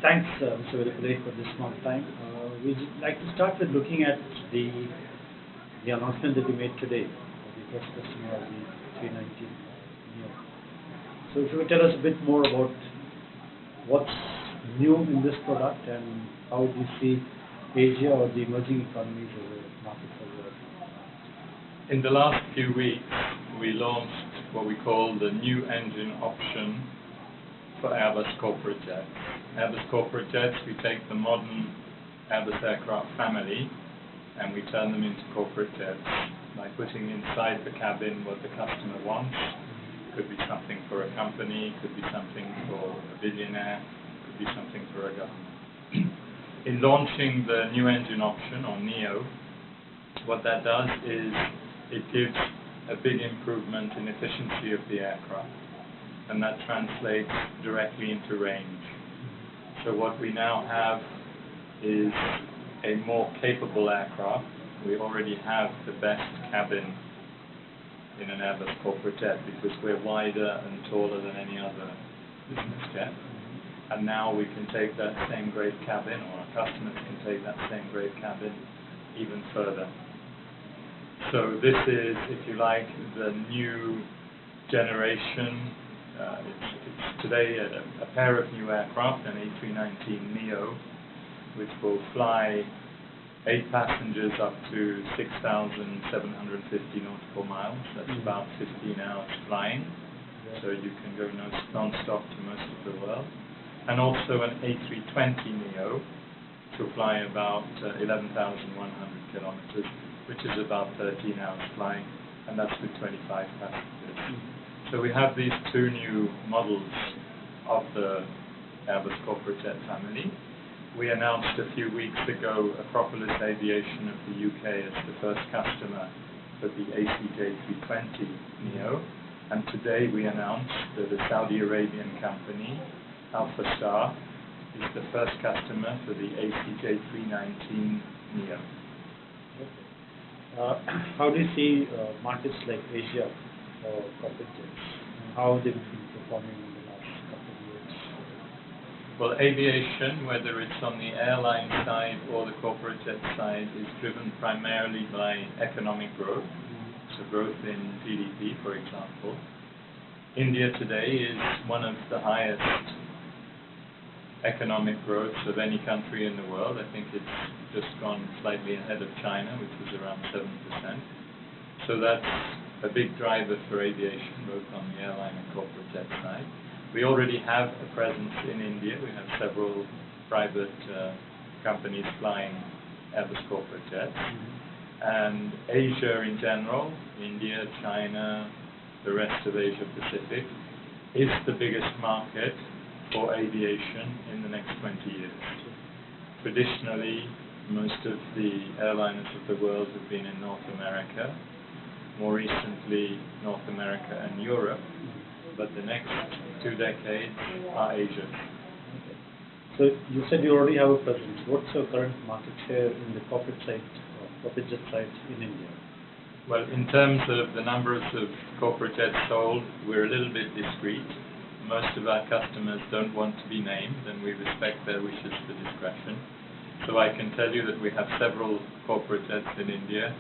Thanks, Mr. Vellupillai, for this small time. We'd like to start with looking at the announcement that you made today, the first customer of the 319 Neo. So if you could tell us a bit more about what's new in this product and how do you see Asia or the emerging economies as a market for the world? In the last few weeks, we launched what we call the new engine option for Airbus corporate jets. Airbus corporate jets, we take the modern Airbus aircraft family and we turn them into corporate jets by putting inside the cabin what the customer wants. Could be something for a company, could be something for a billionaire, could be something for a government. In launching the new engine option, or NEO, what that does is it gives a big improvement in efficiency of the aircraft, and that translates directly into range. So what we now have is a more capable aircraft. We already have the best cabin in an Airbus corporate jet because we're wider and taller than any other business jet. And now we can take that same great cabin, or our customers can take that same great cabin even further. So this is, if you like, the new generation. It's today a pair of new aircraft, an A319neo, which will fly 8 passengers up to 6,750 nautical miles. That's about 15 hours flying. So you can go non-stop to most of the world. And also an A320neo to fly about 11,100 kilometers, which is about 13 hours flying, and that's with 25 passengers. So we have these two new models of the Airbus corporate jet family. We announced a few weeks ago Acropolis Aviation of the UK as the first customer for the ACJ320neo, and today we announced that the Saudi Arabian company Alpha Star is the first customer for the ACJ319neo. How do you see markets like Asia for corporate jets? How have they been performing in the last couple of years? Well, aviation, whether it's on the airline side or the corporate jet side, is driven primarily by economic growth, so growth in GDP, for example. India today is one of the highest economic growth of any country in the world. I think it's just gone slightly ahead of China, which was around 7%. So that's a big driver for aviation, both on the airline and corporate jet side. We already have a presence in India. We have several private companies flying Airbus corporate jets. And Asia in general, India, China, the rest of Asia Pacific, is the biggest market for aviation in the next 20 years. Traditionally, most of the airliners of the world have been in North America, more recently North America and Europe, but the next 2 decades are Asia. Okay. So you said you already have a presence. What's your current market share in the corporate side, corporate jet side in India? Well, in terms of the numbers of corporate jets sold, we're a little bit discreet. Most of our customers don't want to be named, and we respect their wishes for discretion. So I can tell you that we have several corporate jets in India,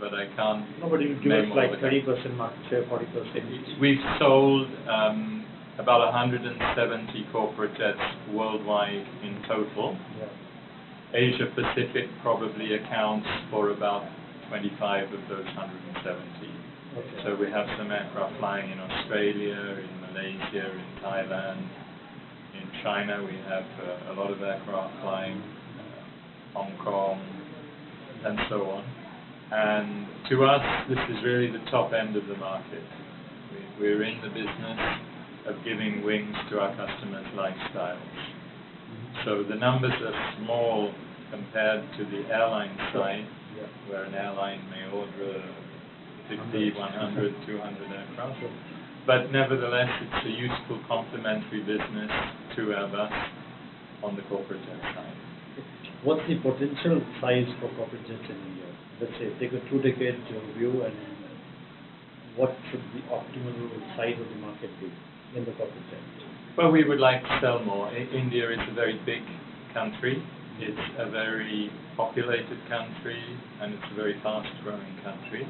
but I can't. Nobody would give us like 30% market share, 40%. We've sold about 170 corporate jets worldwide in total. Asia Pacific probably accounts for about 25 of those 170. Okay. So we have some aircraft flying in Australia, in Malaysia, in Thailand, in China we have a lot of aircraft flying, Hong Kong, and so on. And to us, this is really the top end of the market. We're in the business of giving wings to our customers' lifestyles. So the numbers are small compared to the airline side, where an airline may order 50, 100, 200 aircraft. But nevertheless, it's a useful complementary business to Airbus on the corporate jet side. What's the potential size for corporate jets in India? Let's say, take a 2-decade view, and what should the optimal size of the market be? in the corporate jet? Well, we would like to sell more. India is a very big country. It's a very populated country, and it's a very fast-growing country.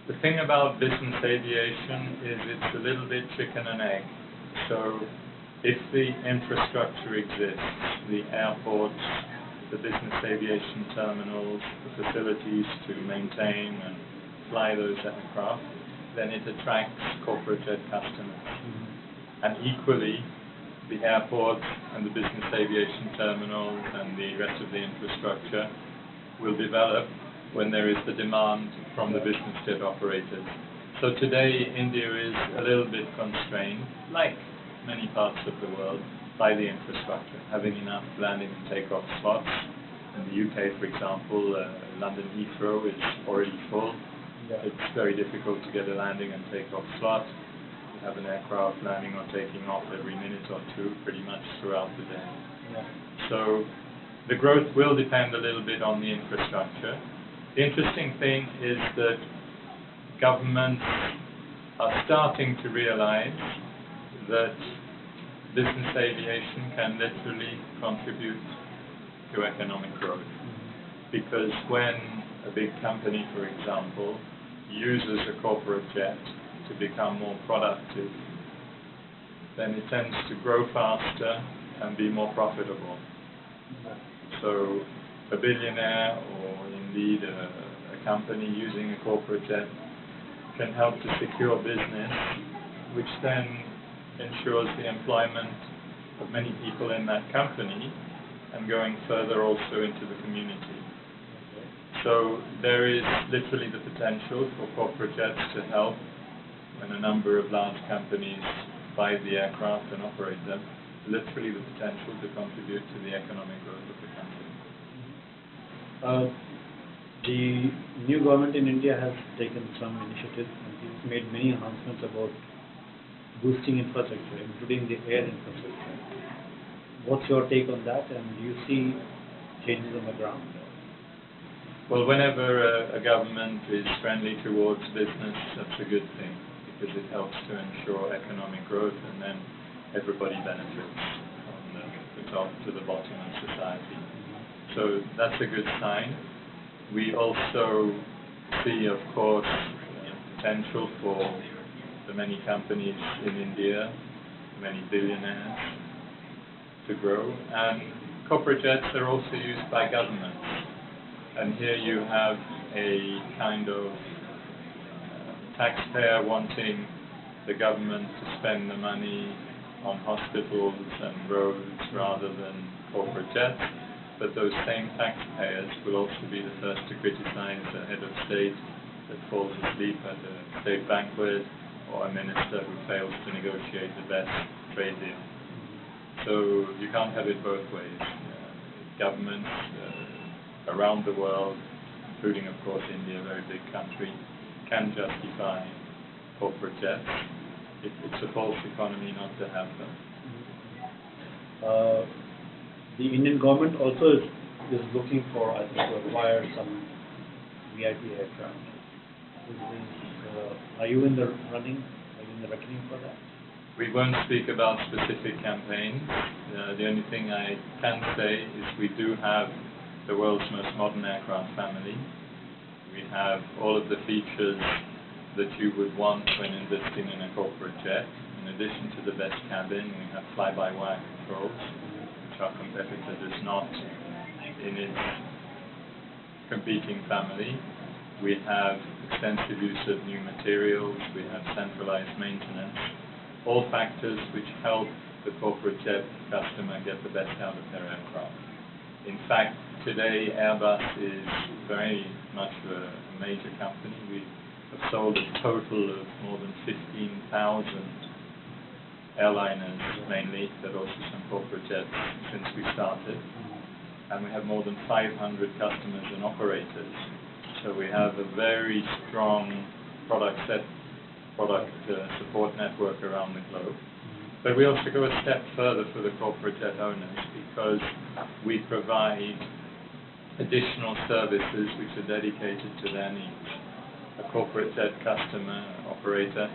The thing about business aviation is it's a little bit chicken and egg. So if the infrastructure exists, the airports, the business aviation terminals, the facilities to maintain and fly those aircraft, then it attracts corporate jet customers. And equally, the airports and the business aviation terminals and the rest of the infrastructure will develop when there is the demand from the business jet operators. So today, India is a little bit constrained, like many parts of the world, by the infrastructure, having enough landing and takeoff slots. In the UK, for example, London Heathrow is already full. Yeah. It's very difficult to get a landing and takeoff slot. You have an aircraft landing or taking off every minute or two, pretty much throughout the day. Yeah. So the growth will depend a little bit on the infrastructure. The interesting thing is that governments are starting to realize that business aviation can literally contribute to economic growth. Because when a big company, for example, uses a corporate jet to become more productive, then it tends to grow faster and be more profitable. So a billionaire or indeed a company using a corporate jet can help to secure business, which then ensures the employment of many people in that company and going further also into the community. So there is literally the potential for corporate jets to help when a number of large companies buy the aircraft and operate them, literally the potential to contribute to the economic growth of the country. The new government in India has taken some initiatives and it's made many announcements about boosting infrastructure, including the air infrastructure. What's your take on that, and do you see changes on the ground? Well, whenever a government is friendly towards business, that's a good thing, because it helps to ensure economic growth, and then everybody benefits from the top to the bottom of society. So that's a good sign. We also see, of course, potential for the many companies in India, many billionaires, to grow. And corporate jets are also used by governments. And here you have a kind of taxpayer wanting the government to spend the money on hospitals and roads rather than corporate jets. But those same taxpayers will also be the first to criticize a head of state that falls asleep at a state banquet, or a minister who fails to negotiate the best trade deal. So you can't have it both ways. Governments around the world, including of course India, a very big country, can justify corporate jets. It's a false economy not to have them. The Indian government also is looking for, I think, to acquire some VIP aircraft. Are you in the running? Are you in the reckoning for that? We won't speak about specific campaigns. The only thing I can say is we do have the world's most modern aircraft family. We have all of the features that you would want when investing in a corporate jet. In addition to the best cabin, we have fly-by-wire controls, which our competitor does not in its competing family. We have extensive use of new materials. We have centralized maintenance. All factors which help the corporate jet customer get the best out of their aircraft. In fact, today Airbus is very much a major company. We have sold a total of more than 15,000 airliners mainly, but also some corporate jets since we started. And we have more than 500 customers and operators. So we have a very strong product support network around the globe. But we also go a step further for the corporate jet owners, because we provide additional services which are dedicated to their needs. A corporate jet customer, operator,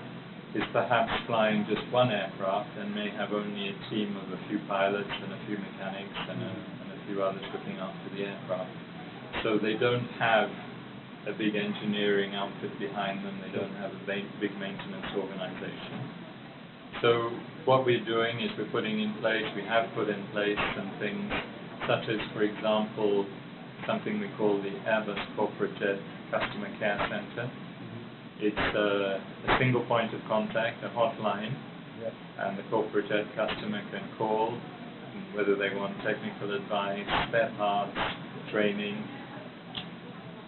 is perhaps flying just one aircraft and may have only a team of a few pilots and a few mechanics and a few others looking after the aircraft. So they don't have a big engineering outfit behind them, they don't have a big maintenance organization. So what we're doing is we have put in place some things such as, for example, something we call the Airbus Corporate Jet Customer Care Center. It's a single point of contact, a hotline, and the corporate jet customer can call whether they want technical advice, spare parts, training.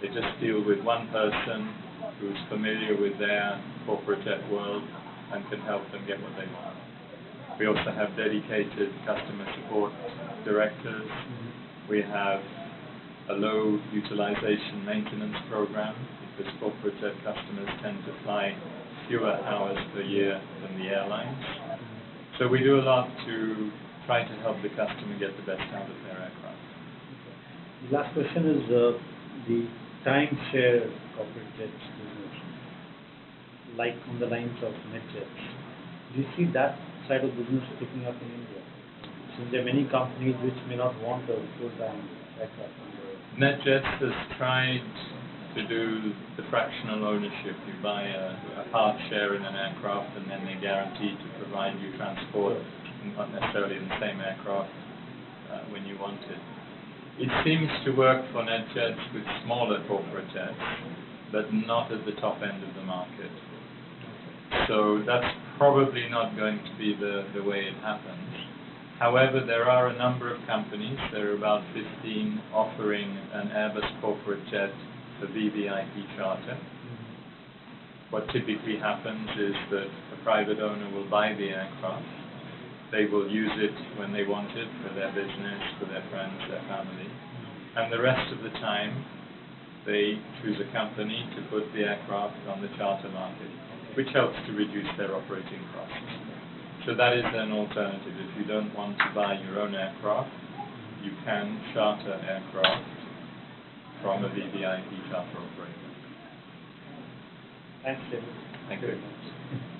They just deal with one person who's familiar with their corporate jet world and can help them get what they want. We also have dedicated customer support directors. We have a low utilization maintenance program, because corporate jet customers tend to fly fewer hours per year than the airlines. So we do a lot to try to help the customer get the best out of their aircraft. The last question is the timeshare corporate jets business, like on the lines of NetJets. Do you see that side of business picking up in India? Since there are many companies which may not want a full-time aircraft. NetJets has tried to do the fractional ownership. You buy a part share in an aircraft and then they're guaranteed to provide you transport, not necessarily in the same aircraft when you want it. It seems to work for NetJets with smaller corporate jets, but not at the top end of the market. So that's probably not going to be the way it happens. However, there are a number of companies, there are about 15, offering an Airbus corporate jet for VVIP charter. What typically happens is that a private owner will buy the aircraft. They will use it when they want it for their business, for their friends, their family. And the rest of the time, they choose a company to put the aircraft on the charter market, which helps to reduce their operating costs. So that is an alternative. If you don't want to buy your own aircraft, you can charter aircraft from a VVIP charter operator. Thanks, David. Thank you very much.